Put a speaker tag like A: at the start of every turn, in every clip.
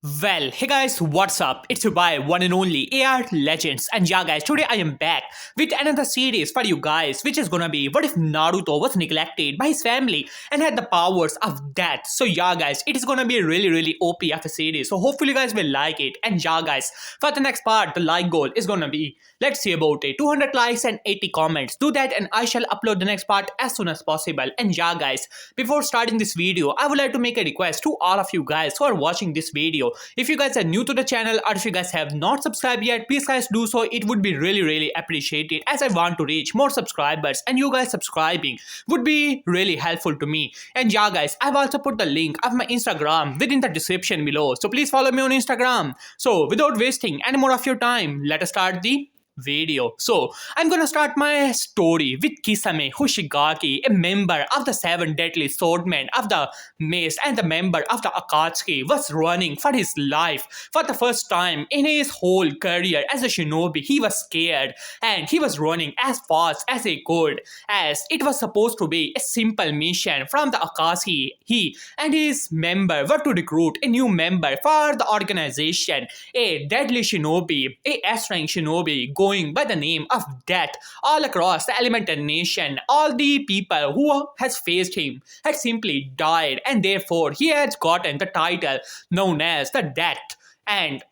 A: Well, hey guys, what's up? It's your boy, one and only AR Legends. And yeah, guys, today I am back with another series for you guys, which is gonna be what if Naruto was neglected by his family and had the powers of death. So, yeah, guys, it is gonna be a really OP of a series. So, hopefully, you guys will like it. And yeah, guys, for the next part, the like goal is gonna be let's see about it 200 likes and 80 comments. Do that, and I shall upload the next part as soon as possible. And yeah, guys, before starting this video, I would like to make a request to all of you guys who are watching this video. If you guys are new to the channel or if you guys have not subscribed yet, please guys do so. It would be really appreciated as I want to reach more subscribers, and you guys subscribing would be really helpful to me. And yeah, guys, I've also put the link of my Instagram within the description below, so please follow me on Instagram. So without wasting any more of your time, let us start the video. So I'm gonna start my story with Kisame Hoshigaki, a member of the seven deadly swordmen of the mace and the member of the Akatsuki, was running for his life for the first time in his whole career as a shinobi. He was scared and he was running as fast as he could, as it was supposed to be a simple mission from the Akatsuki. He and his member were to recruit a new member for the organization, a deadly shinobi, a S-rank shinobi going by the name of Death. All across the Elemental Nation, all the people who has faced him had simply died, and therefore he has gotten the title known as the Death. And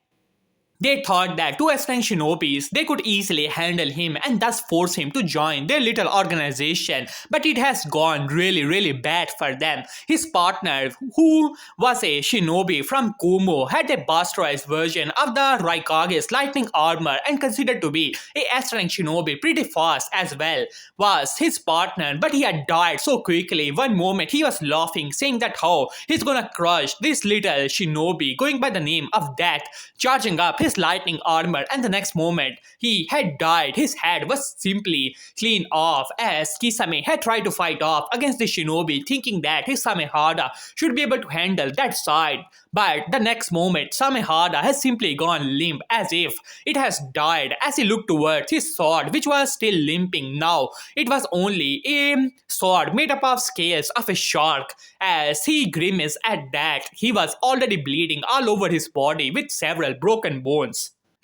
A: they thought that two S-rank shinobis, they could easily handle him and thus force him to join their little organization. But it has gone really bad for them. His partner, who was a shinobi from Kumo, had a bastardized version of the Raikage's lightning armor and considered to be a S-rank shinobi pretty fast as well, was his partner. But he had died so quickly. One moment he was laughing, saying that how he's gonna crush this little shinobi going by the name of Death, charging up his lightning armor, and the next moment he had died. His head was simply clean off, as Kisame had tried to fight off against the shinobi, thinking that his Samehada should be able to handle that side. But the next moment, Samehada has simply gone limp, as if it has died, as he looked towards his sword, which was still limping now. It was only a sword made up of scales of a shark. As he grimaced at that, he was already bleeding all over his body with several broken bones.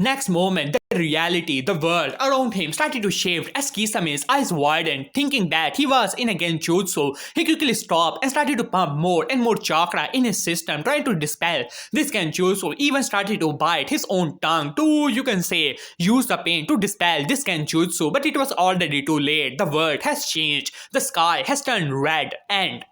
A: Next moment, the reality, the world around him started to shift as Kisame's eyes widened, thinking that he was in a genjutsu. He quickly stopped and started to pump more and more chakra in his system, trying to dispel this genjutsu. Even started to bite his own tongue to, you can say, use the pain to dispel this genjutsu. But it was already too late. The world has changed. The sky has turned red, and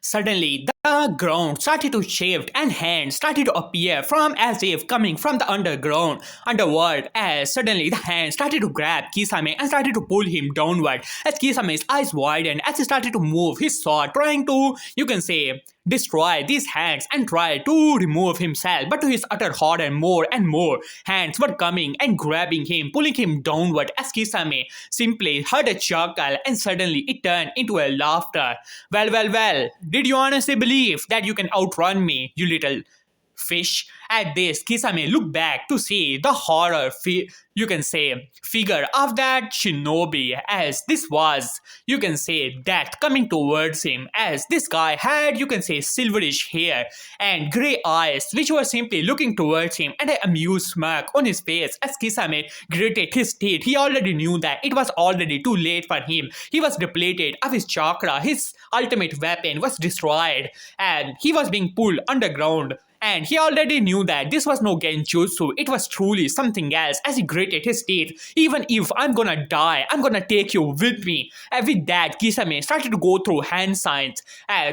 A: suddenly, the ground started to shift and hands started to appear from as if coming from the underworld, as suddenly the hands started to grab Kisame and started to pull him downward, as Kisame's eyes widened as he started to move his sword, trying to, you can say, destroy these hands and try to remove himself. But to his utter horror, more and more hands were coming and grabbing him, pulling him downward, as Kisame simply heard a chuckle and suddenly it turned into a laughter. Well, did you honestly believe that you can outrun me, you little fish? At this, Kisame looked back to see the horror, you can say, figure of that shinobi, as this was, you can say, Death coming towards him, as this guy had, you can say, silverish hair and grey eyes, which were simply looking towards him, and an amused smirk on his face. As Kisame gritted his teeth, he already knew that it was already too late for him. He was depleted of his chakra, his ultimate weapon was destroyed, and he was being pulled underground. And he already knew that this was no genjutsu, it was truly something else. As he gritted his teeth, even if I'm gonna die, I'm gonna take you with me. And with that, Kisame started to go through hand signs.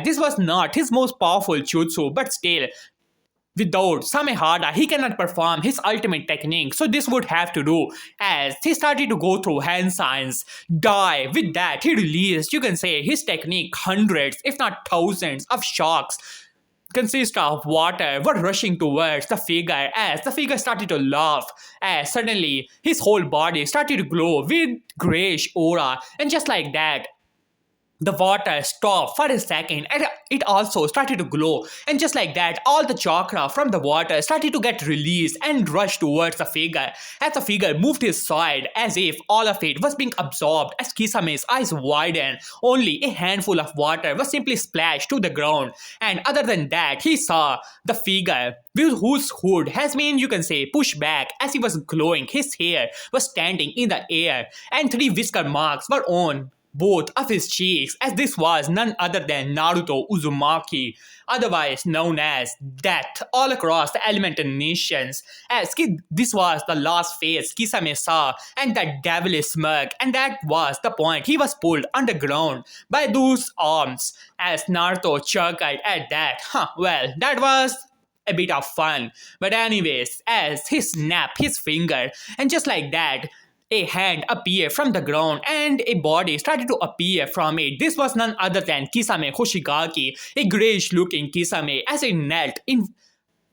A: This was not his most powerful jutsu, but still, without Samehada, he cannot perform his ultimate technique, so this would have to do. As he started to go through hand signs, die. With that, he released, you can say, his technique. Hundreds, if not thousands, of shocks consist of water were rushing towards the figure, as the figure started to laugh, as suddenly his whole body started to glow with grayish aura, and just like that, the water stopped for a second and it also started to glow. And just like that, all the chakra from the water started to get released and rushed towards the figure. As the figure moved his side, as if all of it was being absorbed, as Kisame's eyes widened, only a handful of water was simply splashed to the ground. And other than that, he saw the figure with whose hood has been, you can say, pushed back as he was glowing. His hair was standing in the air, and three whisker marks were on both of his cheeks, as this was none other than Naruto Uzumaki, otherwise known as Death, all across the elemental nations. This was the last face Kisame saw, and that devilish smirk, and that was the point he was pulled underground by those arms. As Naruto chuckled at that, well, that was a bit of fun. But anyways, as he snapped his finger, and just like that, a hand appeared from the ground and a body started to appear from it. This was none other than Kisame Hoshigaki, a grayish looking Kisame, as he knelt in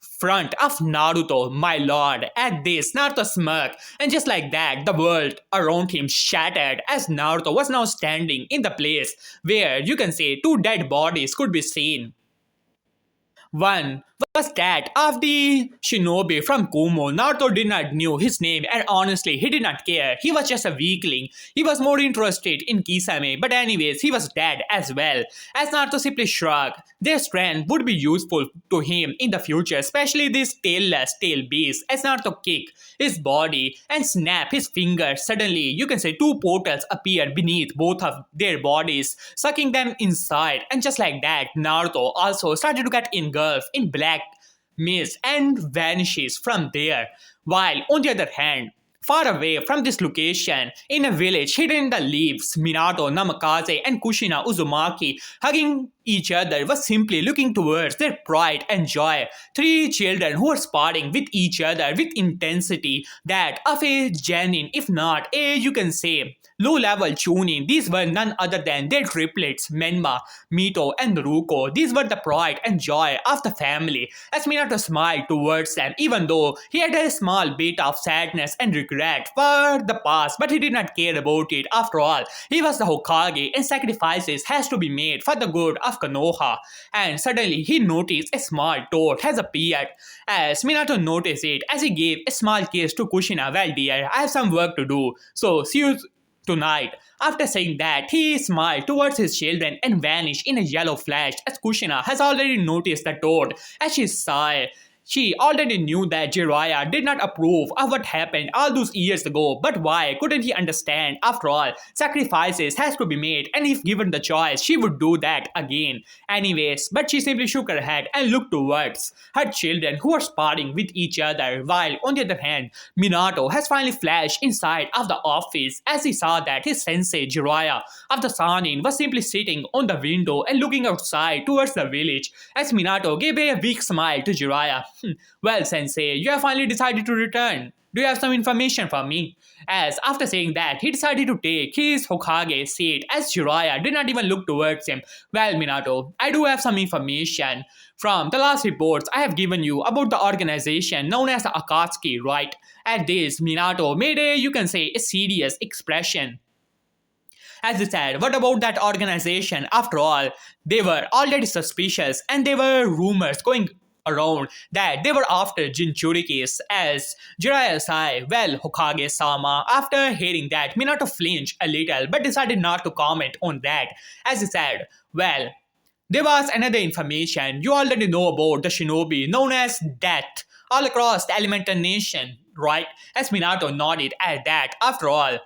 A: front of Naruto, my lord. At this, Naruto smirked, and just like that, the world around him shattered as Naruto was now standing in the place where, you can say, two dead bodies could be seen. One was that of the shinobi from Kumo. Naruto did not know his name, and honestly, he did not care. He was just a weakling. He was more interested in Kisame, but anyways, he was dead as well. As Naruto simply shrugged, their strength would be useful to him in the future, especially this tailless tail beast. As Naruto kicked his body and snapped his fingers, suddenly, you can say, two portals appeared beneath both of their bodies, sucking them inside. And just like that, Naruto also started to get engulfed in black mist and vanishes from there. While on the other hand, far away from this location, in a village hidden in the leaves, Minato, Namikaze, and Kushina Uzumaki, hugging each other, was simply looking towards their pride and joy. Three children who were sparring with each other with intensity that of a genuine, if not a, you can say, low-level tuning. These were none other than their triplets, Menma, Mito, and Ruko. These were the pride and joy of the family. As Minato smiled towards them, even though he had a small bit of sadness and regret for the past, but he did not care about it. After all, he was the Hokage, and sacrifices has to be made for the good of Konoha. And suddenly he noticed a small toad has appeared. As Minato noticed it, as he gave a small kiss to Kushina, well dear, I have some work to do, so see you tonight. After saying that, he smiled towards his children and vanished in a yellow flash, as Kushina has already noticed the toad. As she saw it, she already knew that Jiraiya did not approve of what happened all those years ago, but why couldn't he understand? After all, sacrifices has to be made, and if given the choice, she would do that again. Anyways, but she simply shook her head and looked towards her children who were sparring with each other, while on the other hand, Minato has finally flashed inside of the office as he saw that his sensei Jiraiya of the Sanin was simply sitting on the window and looking outside towards the village. As Minato gave a weak smile to Jiraiya. Well, Sensei, you have finally decided to return. Do you have some information for me? As after saying that, he decided to take his Hokage seat as Jiraiya did not even look towards him. Well, Minato, I do have some information from the last reports I have given you about the organization known as the Akatsuki, right? At this, Minato made a, you can say, a serious expression. As he said, what about that organization? After all, they were already suspicious and there were rumors going around that they were after Jinchurikis. As Jiraiya sighed, well, Hokage-sama, after hearing that, Minato flinched a little but decided not to comment on that. As he said, well, there was another information you already know about the shinobi known as Death all across the elemental nation, right? As Minato nodded at that, after all,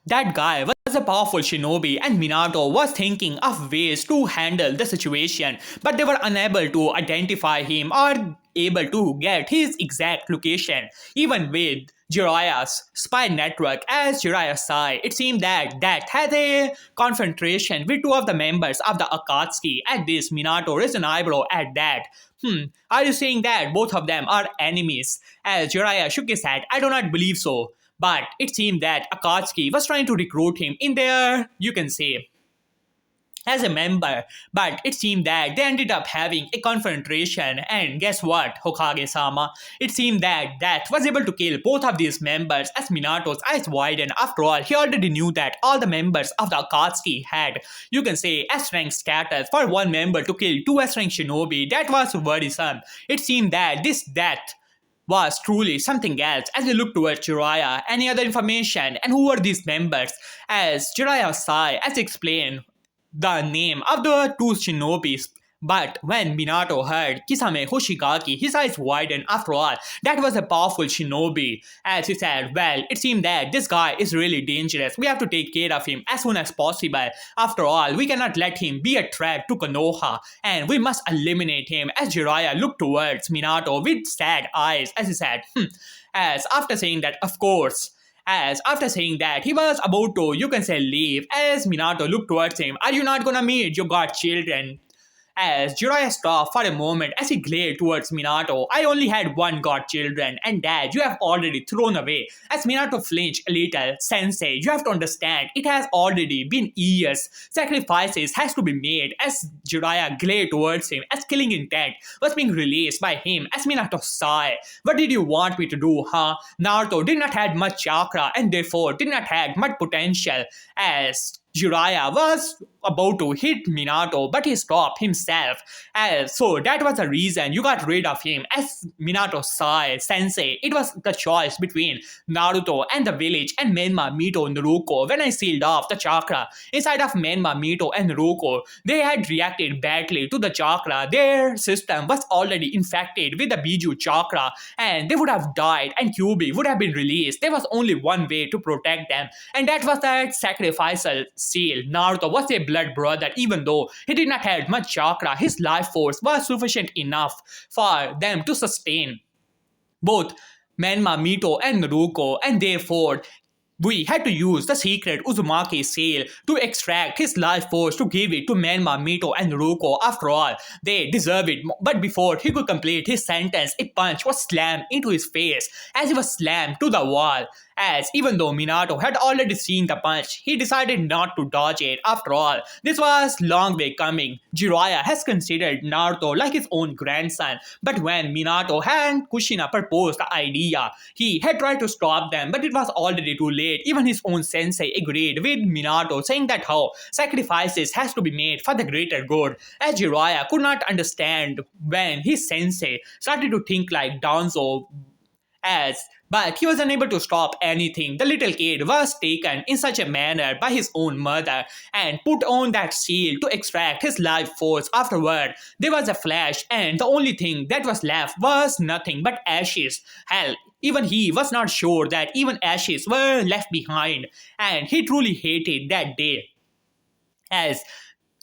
A: that guy was a powerful shinobi and Minato was thinking of ways to handle the situation, but they were unable to identify him or able to get his exact location. Even with Jiraiya's spy network, as Jiraiya saw, it seemed that Death had a confrontation with two of the members of the Akatsuki. At this, Minato raised an eyebrow at that. Are you saying that both of them are enemies? As Jiraiya shook his head, I do not believe so. But it seemed that Akatsuki was trying to recruit him in their, you can say, as a member, but it seemed that they ended up having a confrontation. And guess what, Hokage-sama? It seemed that Death was able to kill both of these members as Minato's eyes widened. After all, he already knew that all the members of the Akatsuki had, you can say, S-rank status. For one member to kill two S-rank shinobi, that was worrisome. It seemed that this Death was truly something else. As we look towards Jiraiya, any other information, and who were these members? As Jiraiya Sai, as explained, the name of the two shinobis. But when Minato heard Kisame Hoshigaki, his eyes widened. After all, that was a powerful shinobi. As he said, well, it seemed that this guy is really dangerous. We have to take care of him as soon as possible. After all, we cannot let him be a threat to Konoha, and we must eliminate him. As Jiraiya looked towards Minato with sad eyes, as he said, As after saying that, of course, as after saying that, he was about to, you can say, leave. As Minato looked towards him, are you not gonna meet your godchildren? As Jiraiya stopped for a moment as he glared towards Minato, I only had one godchildren, and that you have already thrown away. As Minato flinched a little, Sensei, you have to understand, it has already been years. Sacrifices has to be made. As Jiraiya glared towards him, as killing intent was being released by him, as Minato sighed. What did you want me to do, huh? Naruto did not have much chakra and therefore did not have much potential. As Jiraiya was about to hit Minato, but he stopped himself. So that was the reason you got rid of him. As Minato sighed, Sensei, it was the choice between Naruto and the village and Menma, Mito, and Naruto. When I sealed off the chakra inside of Menma, Mito, and Naruto, they had reacted badly to the chakra. Their system was already infected with the Biju chakra, and they would have died, and Kyuubi would have been released. There was only one way to protect them, and that was that sacrificial seal. Naruto was a blood brother. Even though he did not have much chakra, his life force was sufficient enough for them to sustain both Menma, Mito, and Naruto, and therefore we had to use the secret Uzumaki seal to extract his life force to give it to Menma, Mito, and Naruto. After all, they deserve it. But before he could complete his sentence, a punch was slammed into his face as he was slammed to the wall. As even though Minato had already seen the punch, he decided not to dodge it. After all, this was long way coming. Jiraiya has considered Naruto like his own grandson, but when Minato and Kushina proposed the idea, he had tried to stop them, but it was already too late. Even his own sensei agreed with Minato, saying that how sacrifices has to be made for the greater good. As Jiraiya could not understand when his sensei started to think like Danzo, but he was unable to stop anything. The little kid was taken in such a manner by his own mother and put on that seal to extract his life force. Afterward, there was a flash, and the only thing that was left was nothing but ashes. Hell, even he was not sure that even ashes were left behind, and he truly hated that day. As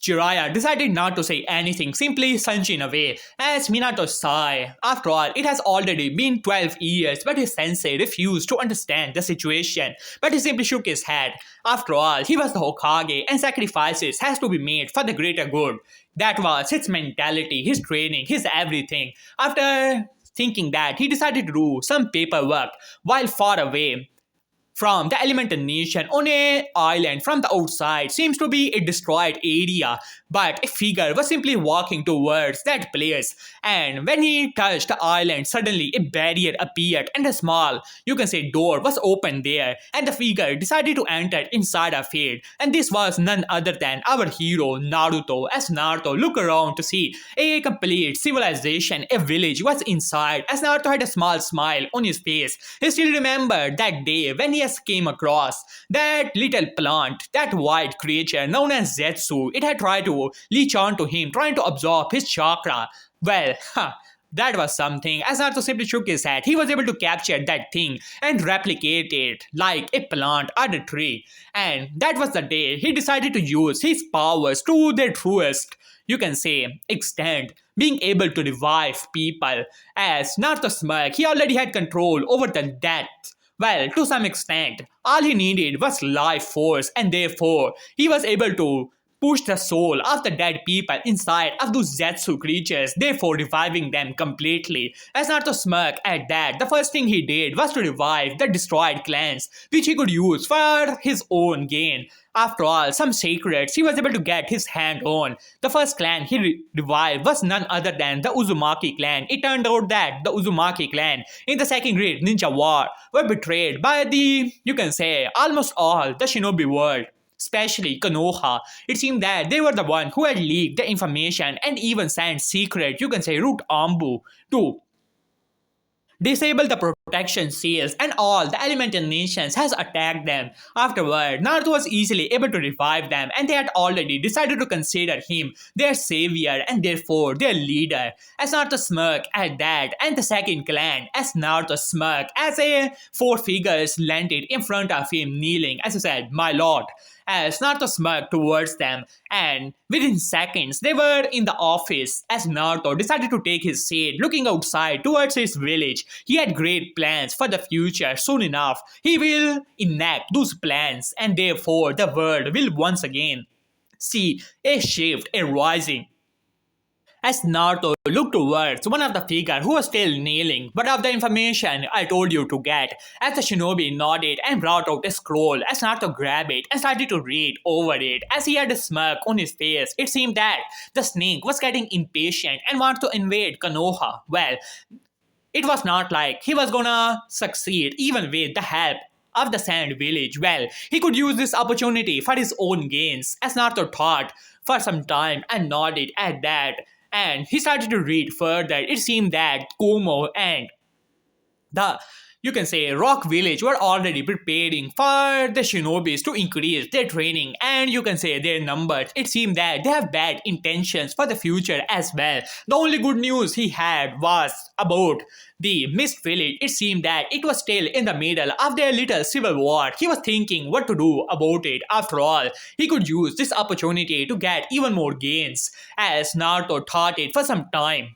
A: Jiraiya decided not to say anything, simply sunshine away, as Minato sighed. After all, it has already been 12 years, but his sensei refused to understand the situation. But he simply shook his head. After all, he was the Hokage, and sacrifices has to be made for the greater good. That was his mentality, his training, his everything. After thinking that, he decided to do some paperwork while far away from the elemental nation on a island from the outside. Seems to be a destroyed area, but a figure was simply walking towards that place, and when he touched the island, suddenly a barrier appeared and a small, you can say, door was opened there, and the figure decided to enter inside of it. And this was none other than our hero Naruto. As Naruto looked around to see a complete civilization, a village was inside. As Naruto had a small smile on his face, he still remembered that day when he came across that little plant, that white creature known as Zetsu. It had tried to leech onto him, trying to absorb his chakra. Well, that was something. As Naruto simply shook his head, he was able to capture that thing and replicate it like a plant or a tree. And that was the day he decided to use his powers to their truest, you can say, extent, being able to revive people. As Naruto smirked, he already had control over the death. Well, to some extent, all he needed was life force, and therefore he was able to push the soul of the dead people inside of those Zetsu creatures, therefore reviving them completely. As Naruto smirked at that, the first thing he did was to revive the destroyed clans, which he could use for his own gain. After all, some secrets he was able to get his hand on. The first clan he revived was none other than the Uzumaki clan. It turned out that the Uzumaki clan in the Second Great Ninja War were betrayed by the, you can say, almost all the shinobi world, especially Konoha. It seemed that they were the one who had leaked the information and even sent secret, you can say, root ambu to disable the protection seals, and all the elemental nations has attacked them. Afterward, Naruto was easily able to revive them, and they had already decided to consider him their savior and therefore their leader. As Naruto smirked at that, and the second clan, as Naruto smirked as a four figures landed in front of him kneeling, as he said, "My lord." As Naruto smirked towards them, and within seconds they were in the office as Naruto decided to take his seat looking outside towards his village. He had great plans for the future. Soon enough, he will enact those plans, and therefore the world will once again see a shift, a rising. As Naruto looked towards one of the figure who was still kneeling, "What of the information I told you to get?" As the shinobi nodded and brought out a scroll, as Naruto grabbed it and started to read over it. As he had a smirk on his face, it seemed that the snake was getting impatient and wanted to invade Konoha. Well, it was not like he was gonna succeed even with the help of the Sand Village. Well, he could use this opportunity for his own gains, as Naruto thought for some time and nodded at that. And he started to read further. It seemed that Komo and the, you can say, Rock Village were already preparing for the shinobis to increase their training and, you can say, their numbers. It seemed that they have bad intentions for the future as well. The only good news he had was about the Mist Village. It seemed that it was still in the middle of their little civil war. He was thinking what to do about it. After all, he could use this opportunity to get even more gains, as Naruto thought it for some time.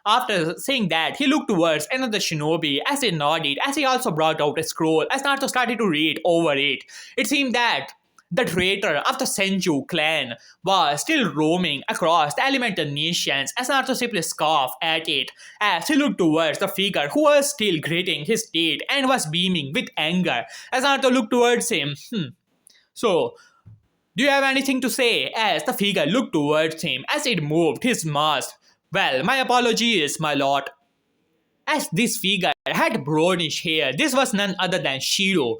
A: After saying that, he looked towards another shinobi as he nodded, as he also brought out a scroll as Naruto started to read over it. It seemed that the traitor of the Senju clan was still roaming across the elemental nations, as Naruto simply scoffed at it as he looked towards the figure who was still gritting his teeth and was beaming with anger. As Naruto looked towards him, So, do you have anything to say? As the figure looked towards him as it moved his mask. "Well, my apologies, my lord." As this figure had brownish hair, this was none other than Shiro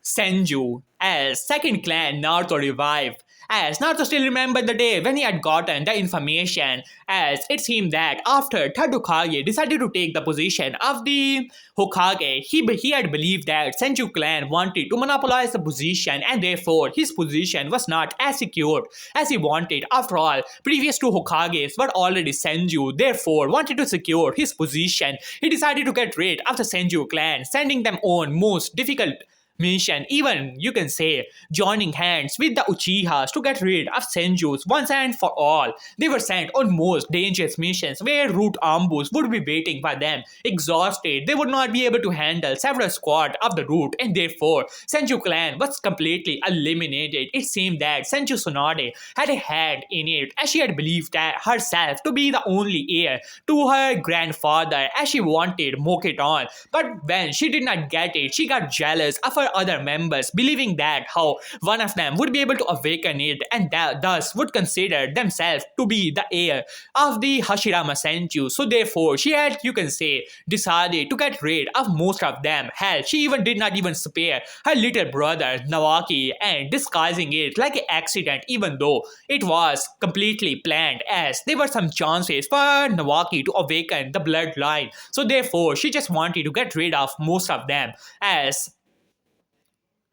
A: Senju, as second clan Naruto revived. As Naruto still remembered the day when he had gotten the information, as it seemed that after third Hokage decided to take the position of the Hokage, he had believed that Senju clan wanted to monopolize the position, and therefore his position was not as secure as he wanted. After all, previous two Hokages were already Senju, therefore wanted to secure his position. He decided to get rid of the Senju clan, sending them on most difficult mission, even, you can say, joining hands with the Uchihas to get rid of Senjus once and for all. They were sent on most dangerous missions where root ambus would be waiting for them. Exhausted, they would not be able to handle several squads of the root, and therefore Senju clan was completely eliminated. It seemed that Senju Tsunade had a hand in it, as she had believed that herself to be the only heir to her grandfather, as she wanted Mokiton. But when she did not get it, she got jealous of her other members, believing that how one of them would be able to awaken it, and thus would consider themselves to be the heir of the Hashirama Senju. So therefore, she had, you can say, decided to get rid of most of them. Hell, she even did not even spare her little brother Nawaki, and disguising it like an accident, even though it was completely planned, as there were some chances for Nawaki to awaken the bloodline. So therefore, she just wanted to get rid of most of them. As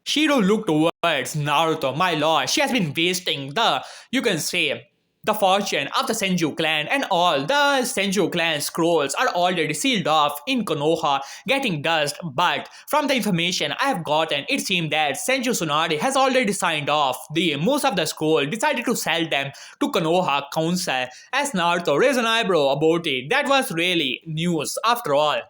A: Shiro looked towards Naruto, "My lord, she has been wasting the, you can say, the fortune of the Senju clan, and all the Senju clan scrolls are already sealed off in Konoha, getting dust. But from the information I have gotten, it seems that Senju Tsunade has already signed off the most of the scroll, decided to sell them to Konoha Council." As Naruto raised an eyebrow about it, that was really news after all.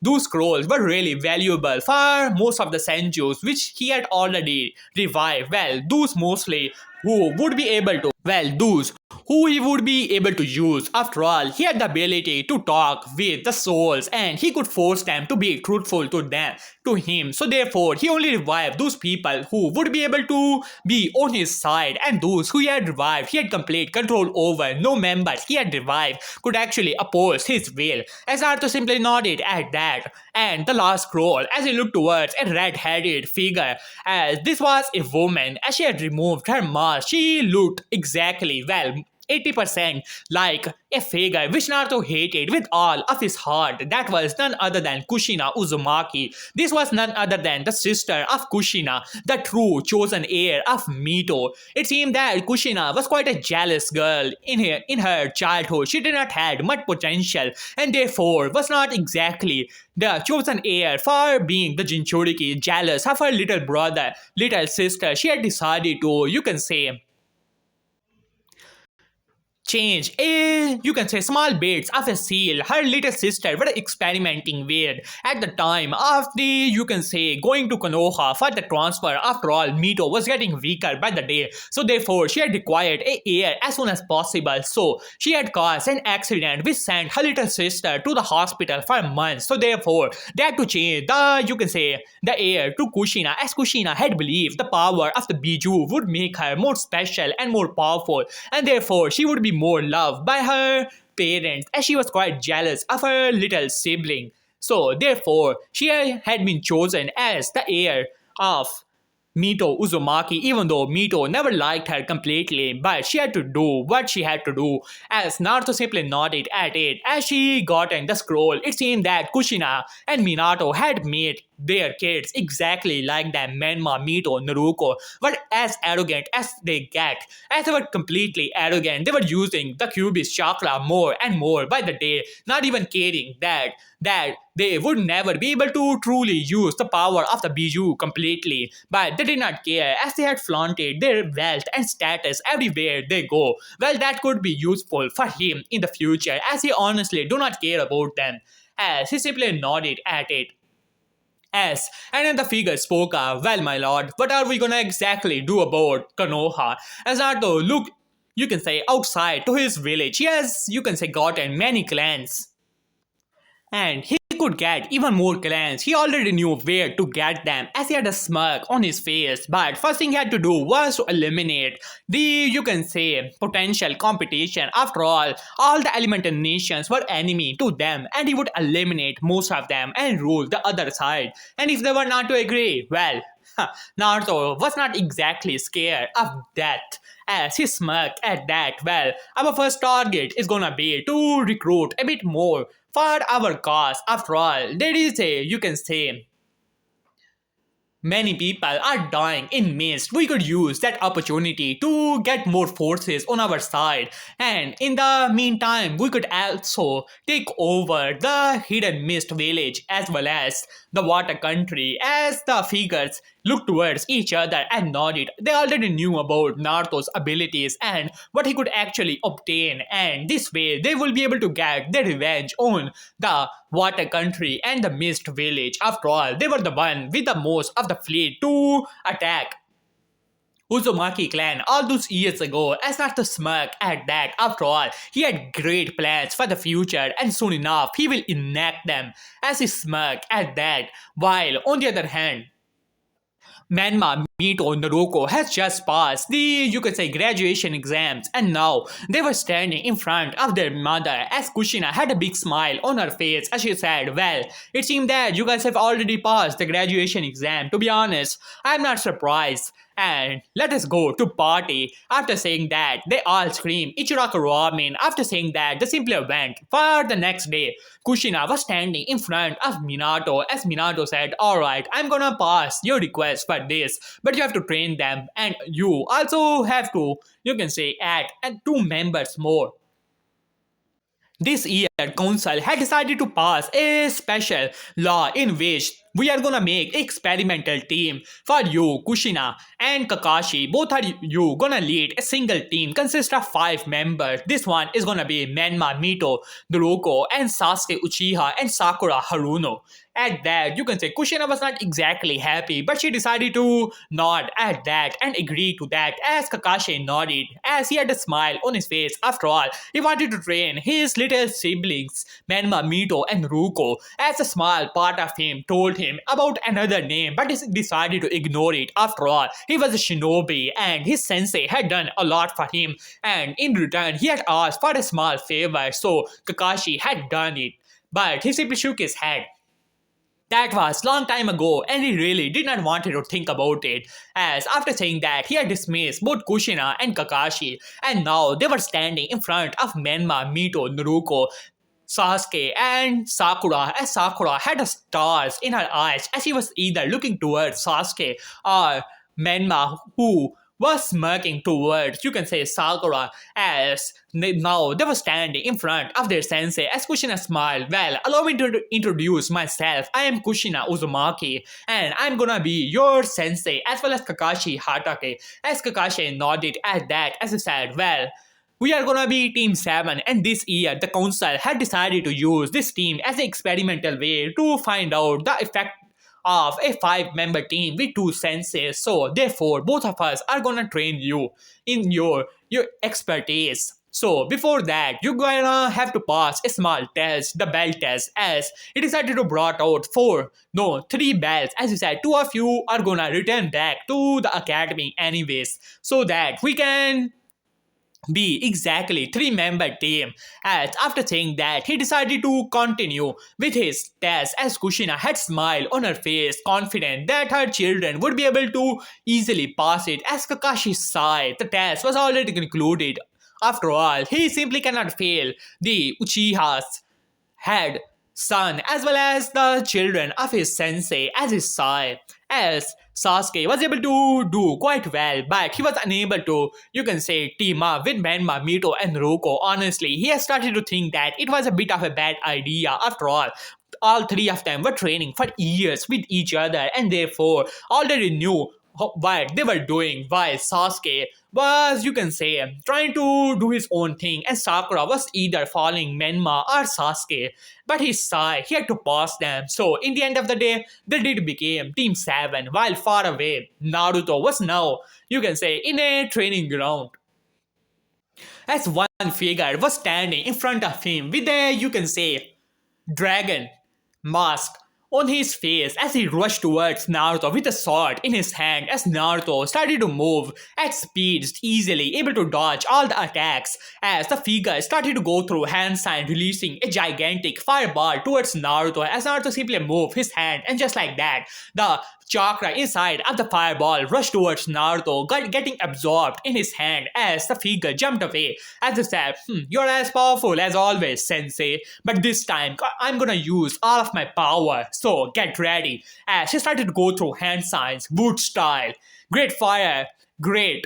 A: those scrolls were really valuable for most of the senjus which he had already revived. Well, those mostly who would be able to, well, those who he would be able to use. After all, he had the ability to talk with the souls and he could force them to be truthful to him. So therefore, he only revived those people who would be able to be on his side, and those who he had revived, he had complete control over. No members he had revived could actually oppose his will. As Arthur simply nodded at that, and the last scroll as he looked towards a red-headed figure, as this was a woman. As she had removed her mask, she looked exactly, well, 80% like a figure which Naruto hated with all of his heart. That was none other than Kushina Uzumaki. This was none other than the sister of Kushina, the true chosen heir of Mito. It seemed that Kushina was quite a jealous girl in her childhood. She did not have much potential and therefore was not exactly the chosen heir for being the Jinchuriki. Jealous of her little brother, little sister, she had decided to, you can say, change you can say small bits of a seal her little sister were experimenting with at the time of the, you can say, going to Konoha for the transfer. After all, Mito was getting weaker by the day, so therefore she had required a heir as soon as possible. So she had caused an accident which sent her little sister to the hospital for months. So therefore they had to change the, you can say, the heir to Kushina, as Kushina had believed the power of the Biju would make her more special and more powerful, and therefore she would be more loved by her parents, as she was quite jealous of her little sibling. So therefore she had been chosen as the heir of Mito Uzumaki, even though Mito never liked her completely, but she had to do what she had to do, as Naruto simply nodded at it. As she got in the scroll, it seemed that Kushina and Minato had made their kids exactly like them. Menma, Mito, Naruto were as arrogant as they get. As they were completely arrogant, they were using the Cubist chakra more and more by the day, not even caring that they would never be able to truly use the power of the Biju completely. But they did not care, as they had flaunted their wealth and status everywhere they go. Well, that could be useful for him in the future, as he honestly do not care about them. As he simply nodded at it. As and then the figure spoke up, well, my lord, what are we gonna exactly do about Konoha? As Naruto looked, you can say, outside to his village, he has, you can say, gotten many clans. And he could get even more clans. He already knew where to get them, as he had a smirk on his face. But first thing he had to do was to eliminate the, you can say, potential competition. After all the elemental nations were enemy to them, and he would eliminate most of them and rule the other side. And if they were not to agree, well, Naruto was not exactly scared of death, as he smirked at that. Well, our first target is gonna be to recruit a bit more for our cause. After all, there is a, you can say, many people are dying in mist. We could use that opportunity to get more forces on our side. And in the meantime, we could also take over the hidden mist village as well as the water country. As the figures looked towards each other and nodded, they already knew about Naruto's abilities and what he could actually obtain. And this way, they will be able to get their revenge on the water country and the mist village. After all, they were the one with the most of the fleet to attack Uzumaki clan all those years ago. As Naruto smirked at that. After all, he had great plans for the future, and soon enough he will enact them. As he smirked at that, while on the other hand, Myanmar Mito Naruko has just passed the, you could say, graduation exams, and now they were standing in front of their mother, as Kushina had a big smile on her face as she said, well, it seemed that you guys have already passed the graduation exam. To be honest, I'm not surprised. And let us go to party. After saying that, they all scream Ichiraku Ramen. After saying that, they simply went. For the next day, Kushina was standing in front of Minato, as Minato said, alright, I'm gonna pass your request for this, but you have to train them, and you also have to, you can say, add and 2 members more. This year, council had decided to pass a special law in which we are gonna make experimental team for you, Kushina and Kakashi. Both are you gonna lead a single team consist of 5 members. This one is gonna be Menma Mito, Naruto, and Sasuke Uchiha and Sakura Haruno. At that, you can say Kushina was not exactly happy, but she decided to nod at that and agree to that as Kakashi nodded, as he had a smile on his face. After all, he wanted to train his little siblings, Menma, Mito, and Ruko, as a small part of him told him about another name, but he decided to ignore it. After all, he was a shinobi, and his sensei had done a lot for him, and in return, he had asked for a small favor, so Kakashi had done it. But he simply shook his head. That was long time ago, and he really did not want to think about it, as after saying that, he had dismissed both Kushina and Kakashi, and now they were standing in front of Menma, Mito, Naruko, Sasuke, and Sakura, as Sakura had stars in her eyes as she was either looking towards Sasuke or Menma, who was smirking towards, you can say, Sakura, as now they were standing in front of their sensei as Kushina smiled. Well, allow me to introduce myself. I am Kushina Uzumaki, and I'm gonna be your sensei as well as Kakashi Hatake. As Kakashi nodded at that as he said, well, we are gonna be Team 7, and this year the council had decided to use this team as an experimental way to find out the effect of a 5-member team with 2 senses. So therefore, both of us are gonna train you in your expertise. So before that, you're gonna have to pass a small test, the belt test, as it decided to brought out 3 belts. As you said, 2 of you are gonna return back to the academy anyways, so that we can be exactly 3-member team. As after saying that, he decided to continue with his test as Kushina had smiled on her face, confident that her children would be able to easily pass it. As Kakashi sighed, the test was already concluded. After all, he simply cannot fail. The Uchihas had son as well as the children of his sensei as his sire, as Sasuke was able to do quite well, but he was unable to, you can say, team up with Menma, Mito, and Ruko. Honestly, he has started to think that it was a bit of a bad idea. After all 3 of them were training for years with each other, and therefore already knew what they were doing, while Sasuke was, you can say, trying to do his own thing, and Sakura was either following Menma or Sasuke, but he saw he had to pass them. So in the end of the day, they did become Team 7, while far away, Naruto was now, you can say, in a training ground, as one figure was standing in front of him with a, you can say, dragon mask on his face as he rushed towards Naruto with a sword in his hand. As Naruto started to move at speeds, easily able to dodge all the attacks, as the figure started to go through hand sign, releasing a gigantic fireball towards Naruto, as Naruto simply moved his hand, and just like that, the chakra inside of the fireball rushed towards Naruto, getting absorbed in his hand as the figure jumped away. As he said, you're as powerful as always, sensei, but this time I'm gonna use all of my power, so get ready. As he started to go through hand signs, wood style, great fire, great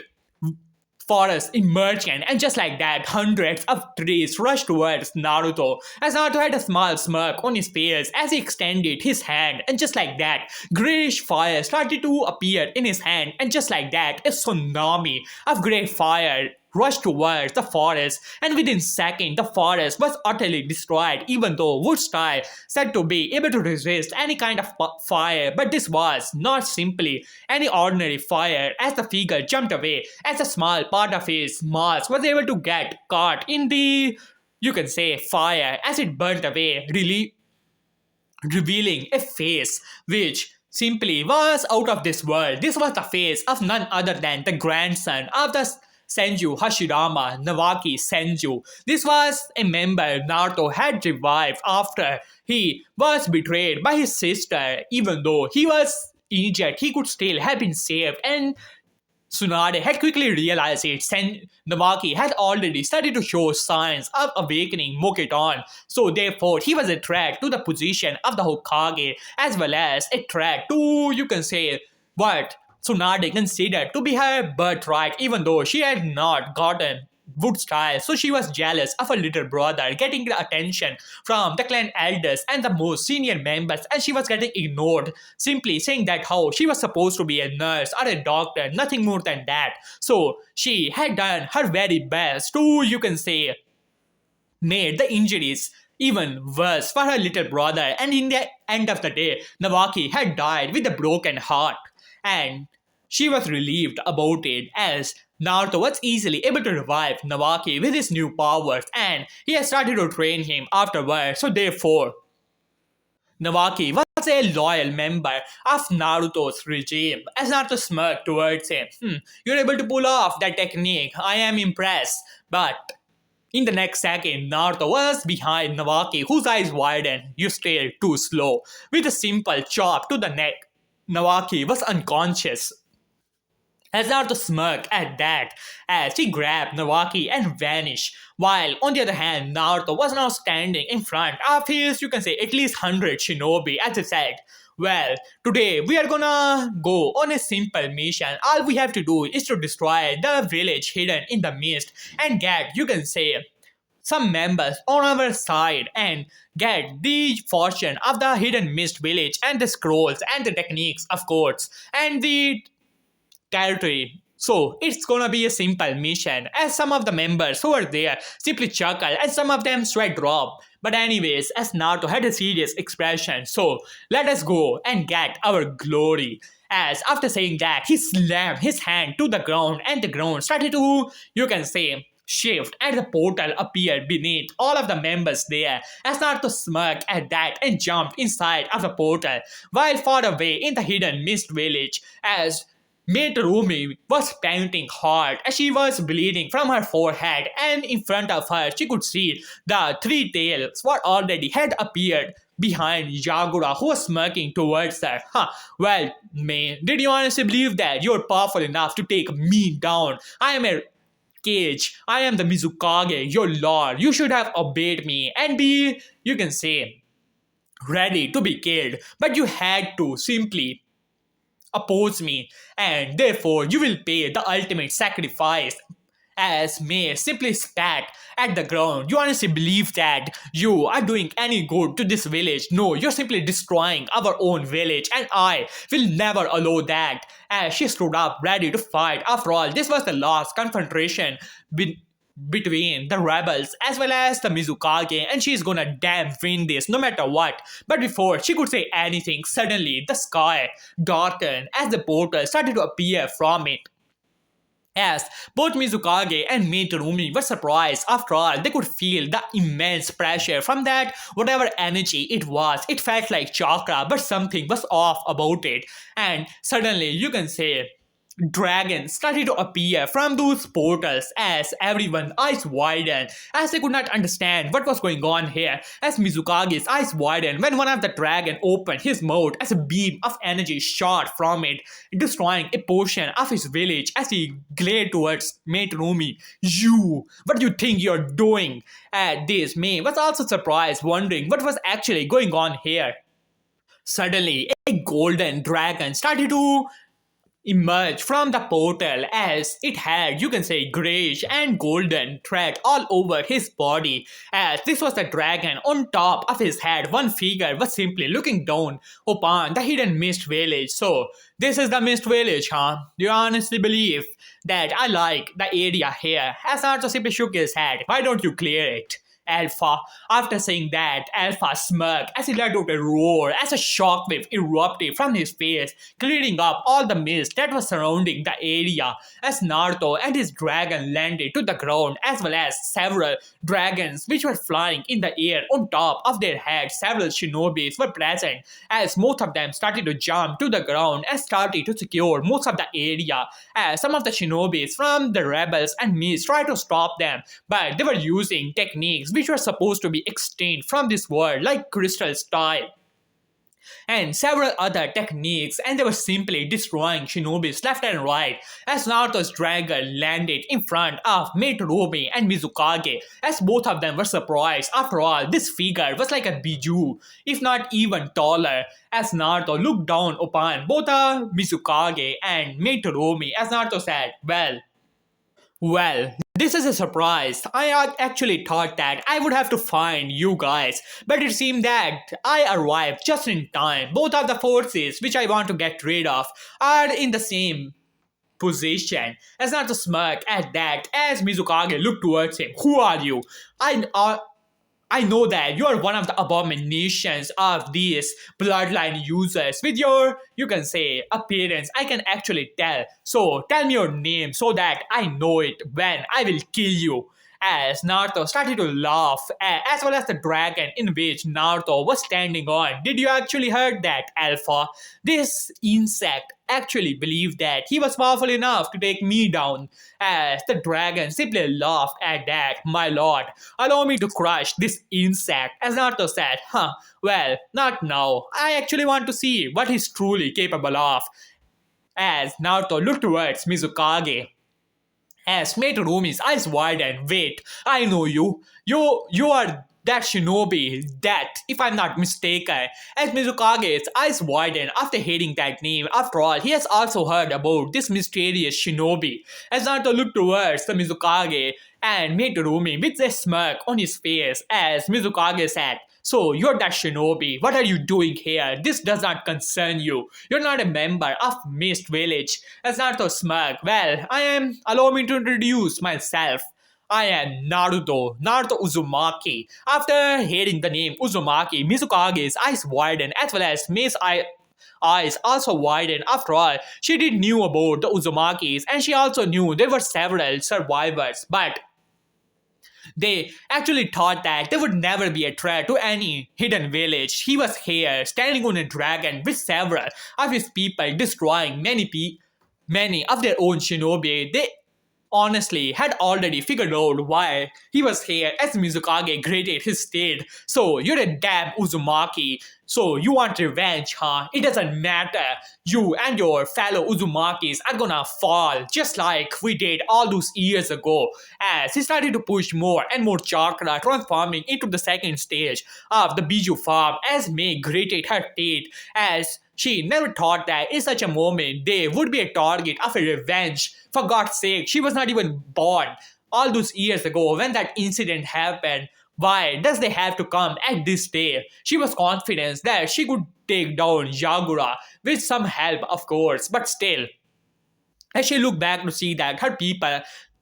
A: forest emerging, and just like that, hundreds of trees rushed towards Naruto, as Naruto had a small smirk on his face as he extended his hand, and just like that, grayish fire started to appear in his hand, and just like that, a tsunami of grey fire rushed towards the forest, and within seconds the forest was utterly destroyed, even though Woodstyle said to be able to resist any kind of fire. But this was not simply any ordinary fire, as the figure jumped away, as a small part of his mask was able to get caught in the, you can say, fire as it burnt away, really revealing a face which simply was out of this world. This was the face of none other than the grandson of the Senju Hashirama, Nawaki Senju. This was a member Naruto had revived after he was betrayed by his sister. Even though he was injured, he could still have been saved, and Tsunade had quickly realized it. Nawaki had already started to show signs of awakening Mokiton, so therefore he was a threat to the position of the Hokage, as well as a threat to, you can say, what Tsunade considered to be her birthright, even though she had not gotten wood style, so she was jealous of her little brother getting the attention from the clan elders and the most senior members, and she was getting ignored, simply saying that how she was supposed to be a nurse or a doctor, nothing more than that. So she had done her very best to, you can say, made the injuries even worse for her little brother, and in the end of the day, Nawaki had died with a broken heart. And she was relieved about it as Naruto was easily able to revive Nawaki with his new powers, and he had started to train him afterwards. So therefore, Nawaki was a loyal member of Naruto's regime. As Naruto smirked towards him, you're able to pull off that technique. I am impressed. But in the next second, Naruto was behind Nawaki, whose eyes widened. You stayed too slow. With a simple chop to the neck, Nawaki was unconscious. As Naruto smirked at that, as he grabbed Nawaki and vanished, while on the other hand, Naruto was now standing in front of his, you can say, at least 100 shinobi, as he said, well, today we are gonna go on a simple mission. All we have to do is to destroy the village hidden in the mist and get, you can say, some members on our side and get the fortune of the hidden mist village and the scrolls and the techniques, of course, and the territory. So it's gonna be a simple mission, as some of the members who are there simply chuckle and some of them sweat drop. But anyways, as Naruto had a serious expression, so let us go and get our glory. As after saying that, he slammed his hand to the ground and the ground started to, you can say, shift and the portal appeared beneath all of the members there. As Naruto smirked at that and jumped inside of the portal, while far away in the hidden mist village, as Rumi was panting hard as she was bleeding from her forehead, and in front of her she could see the three tails what already had appeared behind Yagura, who was smirking towards her. Well, May, did you honestly believe that you're powerful enough to take me down? I am a cage. I am the Mizukage, your lord. You should have obeyed me and be, you can say, ready to be killed. But you had to simply oppose me, and therefore you will pay the ultimate sacrifice. As May simply spat at the ground. You honestly believe that you are doing any good to this village? No, you're simply destroying our own village, and I will never allow that. As she stood up, ready to fight. After all, this was the last confrontation between the rebels as well as the Mizukage, and she's gonna damn win this no matter what. But before she could say anything, suddenly the sky darkened as the portal started to appear from it. As both Mizukage and Rumi were surprised, after all, they could feel the immense pressure from that whatever energy it was. It felt like chakra, but something was off about it. And suddenly, you can say, dragons started to appear from those portals as everyone's eyes widened as they could not understand what was going on here. As Mizukage's eyes widened when one of the dragon opened his mouth as a beam of energy shot from it, destroying a portion of his village as he glared towards Mate Rumi. You, what do you think you're doing? At this, May was also surprised, wondering what was actually going on here. Suddenly, a golden dragon started to emerged from the portal as it had, you can say, grayish and golden thread all over his body. As this was the dragon on top of his head, one figure was simply looking down upon the hidden mist village. So, this is the mist village, huh? Do you honestly believe that I like the area here? As Naruto simply shook his head. Why don't you clear it? Alpha. After saying that, Alpha smirked as he let out a roar as a shockwave erupted from his face, clearing up all the mist that was surrounding the area. As Naruto and his dragon landed to the ground, as well as several dragons which were flying in the air on top of their heads, several shinobis were present, as most of them started to jump to the ground and started to secure most of the area. As some of the shinobis from the rebels and mist tried to stop them, but they were using techniques which were supposed to be extinct from this world, like crystal style and several other techniques, and they were simply destroying shinobis left and right. As Naruto's dragon landed in front of Rumi and Mizukage, as both of them were surprised. After all, this figure was like a Biju, if not even taller. As Naruto looked down upon both Mizukage and Rumi, as Naruto said, well, Well, this is a surprise. I actually thought that I would have to find you guys, but it seemed that I arrived just in time. Both of the forces which I want to get rid of are in the same position. As not to smirk at that, as Mizukage looked towards him. Who are you? I know that you are one of the abominations of these bloodline users. With your, you can say, appearance, I can actually tell. So tell me your name so that I know it when I will kill you. As Naruto started to laugh, as well as the dragon in which Naruto was standing on. Did you actually heard that, Alpha? This insect actually believed that he was powerful enough to take me down. As the dragon simply laughed at that, my lord. Allow me to crush this insect. As Naruto said, well, not now. I actually want to see what he's truly capable of. As Naruto looked towards Mizukage, as Meterumi's eyes widened. Wait, I know you. You are that shinobi, that, if I'm not mistaken. As Mizukage's eyes widened after hearing that name. After all, he has also heard about this mysterious shinobi. As Naruto looked towards the Mizukage and Meterumi with a smirk on his face, as Mizukage said, so, you're that shinobi. What are you doing here? This does not concern you. You're not a member of Mist Village. As Naruto smirked, well, allow me to introduce myself. I am Naruto Uzumaki. After hearing the name Uzumaki, Mizukage's eyes widened as well as Mei's eyes also widened. After all, she did knew about the Uzumakis and she also knew there were several survivors. But they actually thought that there would never be a threat to any hidden village. He was here, standing on a dragon with several of his people destroying many of their own shinobi. They honestly had already figured out why he was here as Mizukage graded his state. So you're a damn Uzumaki. So you want revenge, huh? It doesn't matter. You and your fellow Uzumakis are gonna fall just like we did all those years ago. As he started to push more and more chakra, transforming into the second stage of the Biju farm as Mei graded her teeth, as she never thought that in such a moment they would be a target of a revenge. For God's sake, she was not even born all those years ago when that incident happened. Why does they have to come at this day? She was confident that she could take down Yagura with some help, of course, but still. As she looked back to see that her people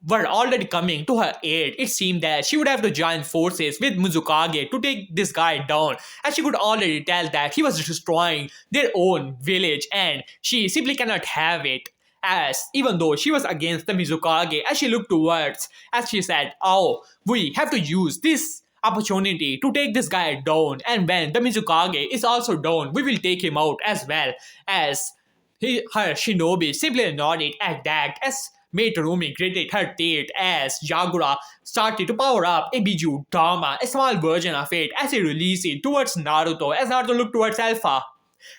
A: were already coming to her aid, it seemed that she would have to join forces with Mizukage to take this guy down, as she could already tell that he was destroying their own village and she simply cannot have it. As even though she was against the Mizukage, as she looked towards, as she said, oh, we have to use this opportunity to take this guy down, and when the Mizukage is also down, we will take him out as well. As her shinobi simply nodded at that as Meiterumi gritted her teeth as Yagura started to power up a Biju Dharma, a small version of it, as he released it towards Naruto, as Naruto looked towards Alpha.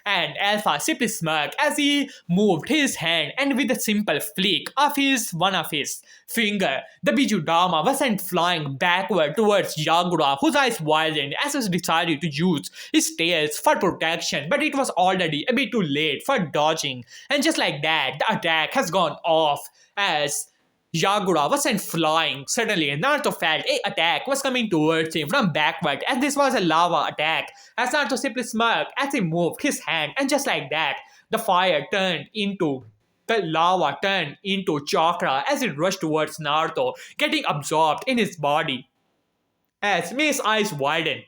A: And Alpha simply smirked as he moved his hand, and with a simple flick of one of his finger, the Biju Dharma was sent flying backward towards Yagura, whose eyes widened as he decided to use his tails for protection, but it was already a bit too late for dodging. And just like that, the attack has gone off as Yagura was sent flying. Suddenly, Naruto felt a attack was coming towards him from backward, and this was a lava attack. As Naruto simply smirked as he moved his hand, and just like that, the lava turned into chakra as it rushed towards Naruto, getting absorbed in his body. As Mei's eyes widened,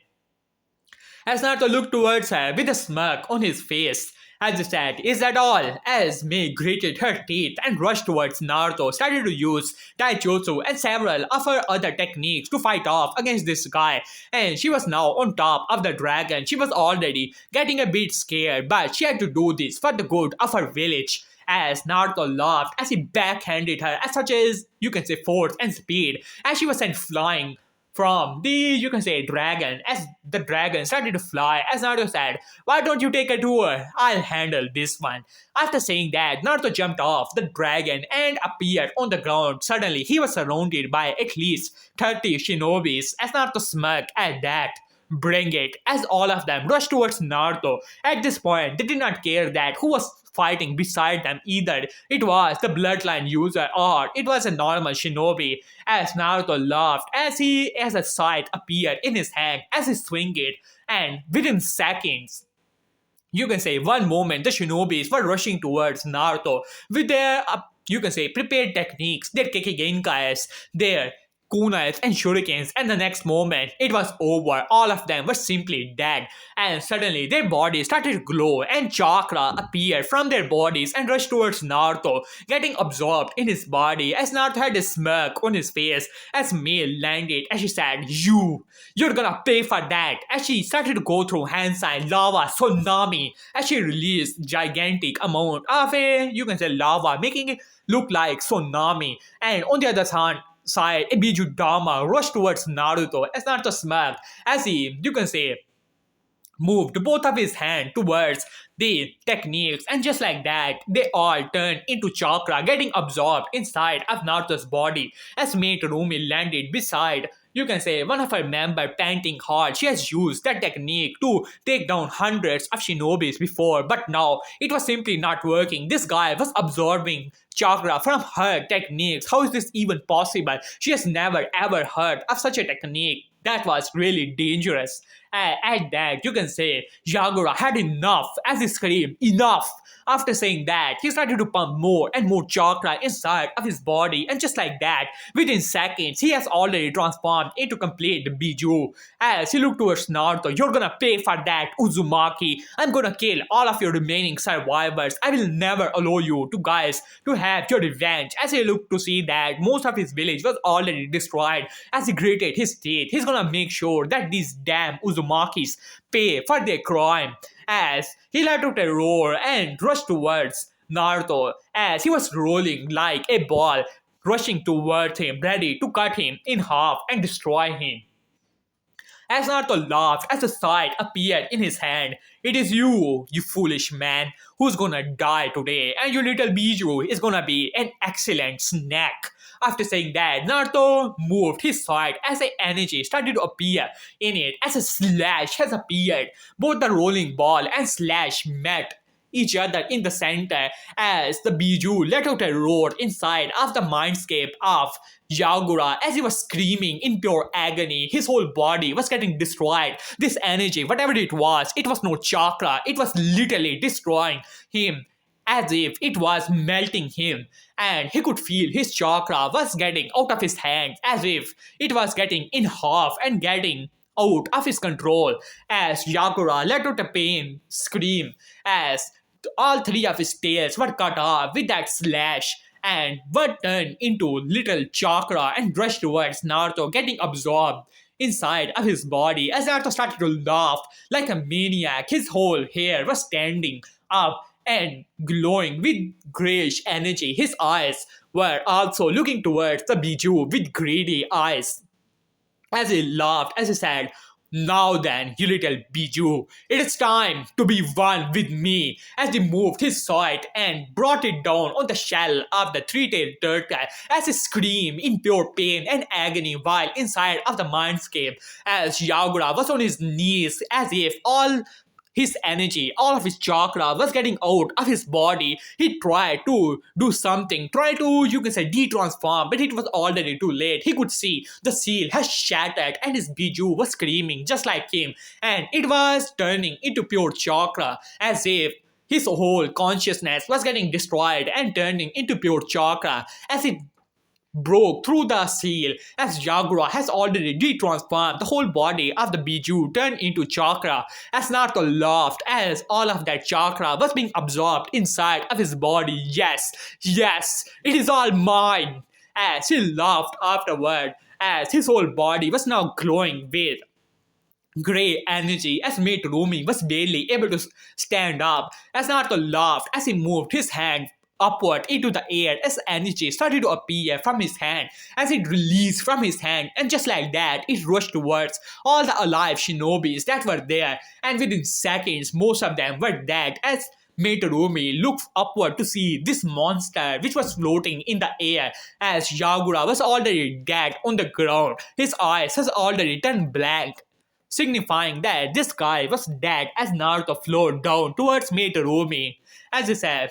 A: as Naruto looked towards her with a smirk on his face, as he said, is that all? As Mei gritted her teeth and rushed towards Naruto, started to use taijutsu and several of her other techniques to fight off against this guy. And she was now on top of the dragon. She was already getting a bit scared, but she had to do this for the good of her village. As Naruto laughed as he backhanded her as such as, you can say, force and speed, as she was sent flying from the, you can say, dragon. As the dragon started to fly, as Naruto said, why don't you take a tour? I'll handle this one. After saying that, Naruto jumped off the dragon and appeared on the ground. Suddenly, he was surrounded by at least 30 shinobis. As Naruto smirked at that, bring it, as all of them rushed towards Naruto. At this point, they did not care that who was fighting beside them either. It was the bloodline user or it was a normal shinobi. As Naruto laughed as a sight appeared in his hand as he swung it, and within seconds, you can say one moment the shinobis were rushing towards Naruto with their you can say prepared techniques, their Kekigenkai, their kunais and shurikens, and the next moment it was over. All of them were simply dead, and suddenly their bodies started to glow and chakra appeared from their bodies and rushed towards Naruto, getting absorbed in his body as Naruto had a smirk on his face as Mei landed as she said, you're gonna pay for that, as she started to go through Hansai lava tsunami as she released gigantic amount of a, you can say, lava, making it look like tsunami. And on the other side, a Bijudama rushed towards Naruto as Naruto smirked as he, you can say, moved both of his hands towards the techniques, and just like that, they all turned into chakra, getting absorbed inside of Naruto's body as Mei Terumi landed beside, you can say, one of her members panting hard. She has used that technique to take down hundreds of shinobis before, but now it was simply not working. This guy was absorbing chakra from her techniques. How is this even possible? She has never ever heard of such a technique. That was really dangerous. At that, you can say Yagura had enough as he screamed, enough! After saying that, he started to pump more and more chakra inside of his body, and just like that, within seconds, he has already transformed into complete Biju. As he looked towards Naruto, you're gonna pay for that, Uzumaki. I'm gonna kill all of your remaining survivors. I will never allow you to guys to have your revenge. As he looked to see that most of his village was already destroyed, as he gritted his teeth, he's gonna make sure that these damn Uzumakis pay for their crime. As he let out a roar and rushed towards Naruto as he was rolling like a ball, rushing towards him, ready to cut him in half and destroy him. As Naruto laughed as a sight appeared in his hand, it is you foolish man, who's gonna die today, and your little Biju is gonna be an excellent snack. After saying that, Naruto moved his sword as the energy started to appear in it as a slash has appeared. Both the rolling ball and slash met each other in the center as the Biju let out a roar inside of the mindscape of Yagura as he was screaming in pure agony. His whole body was getting destroyed. This energy, whatever it was no chakra. It was literally destroying him as if it was melting him, and he could feel his chakra was getting out of his hands as if it was getting in half and getting out of his control as Yagura let out a pain scream as all three of his tails were cut off with that slash and were turned into little chakra and rushed towards Naruto, getting absorbed inside of his body. As Naruto started to laugh like a maniac, his whole hair was standing up and glowing with grayish energy. His eyes were also looking towards the Biju with greedy eyes. As he laughed, as he said, now then, you little Biju, it is time to be one with me. As he moved his sword and brought it down on the shell of the three-tailed turtle, as he screamed in pure pain and agony while inside of the mindscape, as Yagura was on his knees as if all his energy, all of his chakra was getting out of his body. He tried to do something, try to, you can say, de-transform, but it was already too late. He could see the seal has shattered and his Biju was screaming just like him, and it was turning into pure chakra as if his whole consciousness was getting destroyed and turning into pure chakra as it broke through the seal as Yagura has already de-transformed the whole body of the Biju turned into chakra as Naruto laughed as all of that chakra was being absorbed inside of his body. Yes, it is all mine, as he laughed afterward as his whole body was now glowing with grey energy as Mei Terumi was barely able to stand up as Naruto laughed as he moved his hand upward into the air as energy started to appear from his hand as it released from his hand, and just like that it rushed towards all the alive shinobis that were there, and within seconds most of them were dead as Mei Terumi looked upward to see this monster which was floating in the air as Yagura was already dead on the ground. His eyes has already turned blank. signifying that this guy was dead as Naruto flowed down towards Meterumi. As he said,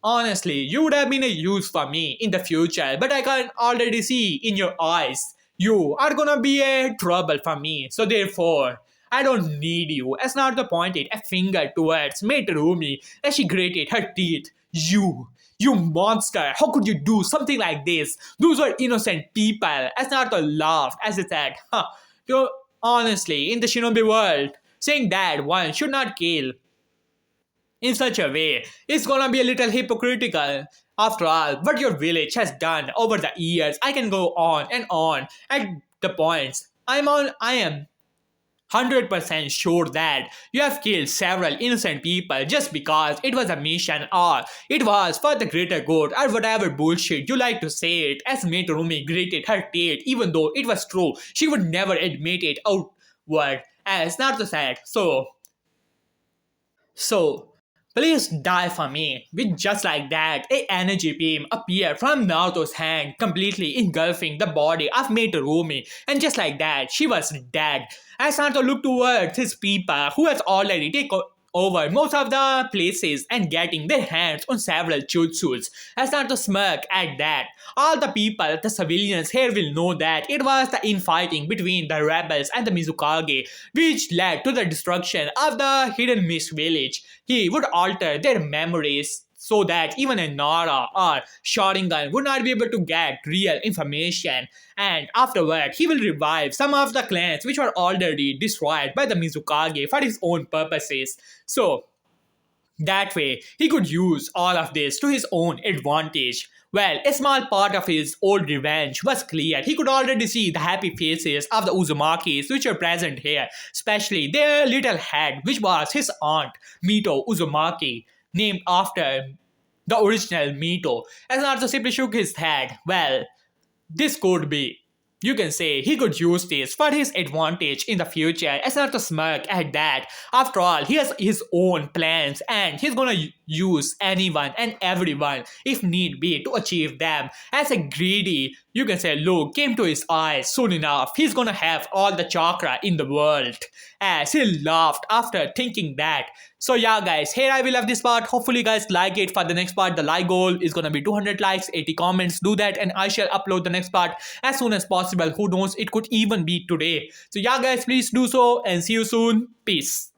A: honestly, you would have been a use for me in the future, but I can already see in your eyes. You are gonna be a trouble for me, so therefore, I don't need you. As Naruto pointed a finger towards Meterumi as she grated her teeth. You monster, how could you do something like this? Those were innocent people. As Naruto laughed as he said, you honestly, in the shinobi world, saying that one should not kill in such a way it's gonna be a little hypocritical. After all, what your village has done over the years, I can go on and on at the points. I am 100% sure that you have killed several innocent people just because it was a mission or it was for the greater good or whatever bullshit you like to say it. As Metorumi gritted her teeth, even though it was true, she would never admit it outward. As Naruto said, so, please die for me. With just like that, a energy beam appeared from Naruto's hand, completely engulfing the body of Metorumi. And just like that, she was dead. As Naruto looked towards his people, who has already taken over most of the places and getting their hands on several jutsus. As Naruto smirked at that, all the people, the civilians here will know that it was the infighting between the rebels and the Mizukage which led to the destruction of the Hidden Mist village. He would alter their memories so that even a Nara or Sharingan would not be able to get real information. And afterward, he will revive some of the clans which were already destroyed by the Mizukage for his own purposes. So, that way, he could use all of this to his own advantage. Well, a small part of his old revenge was clear. He could already see the happy faces of the Uzumakis which were present here, especially their little head, which was his aunt, Mito Uzumaki, named after the original Mito. As Naruto simply shook his head, well, this could be. You can say he could use this for his advantage in the future. As Naruto smirk at that. After all, he has his own plans and he's gonna use anyone and everyone if need be to achieve them. As a greedy, you can say, look came to his eyes soon enough. He's gonna have all the chakra in the world. As he laughed after thinking that. So yeah guys, here I will have this part. Hopefully you guys like it. For the next part, the like goal is gonna be 200 likes, 80 comments. Do that and I shall upload the next part as soon as possible. Who knows, it could even be today. So yeah guys, please do so and see you soon. Peace.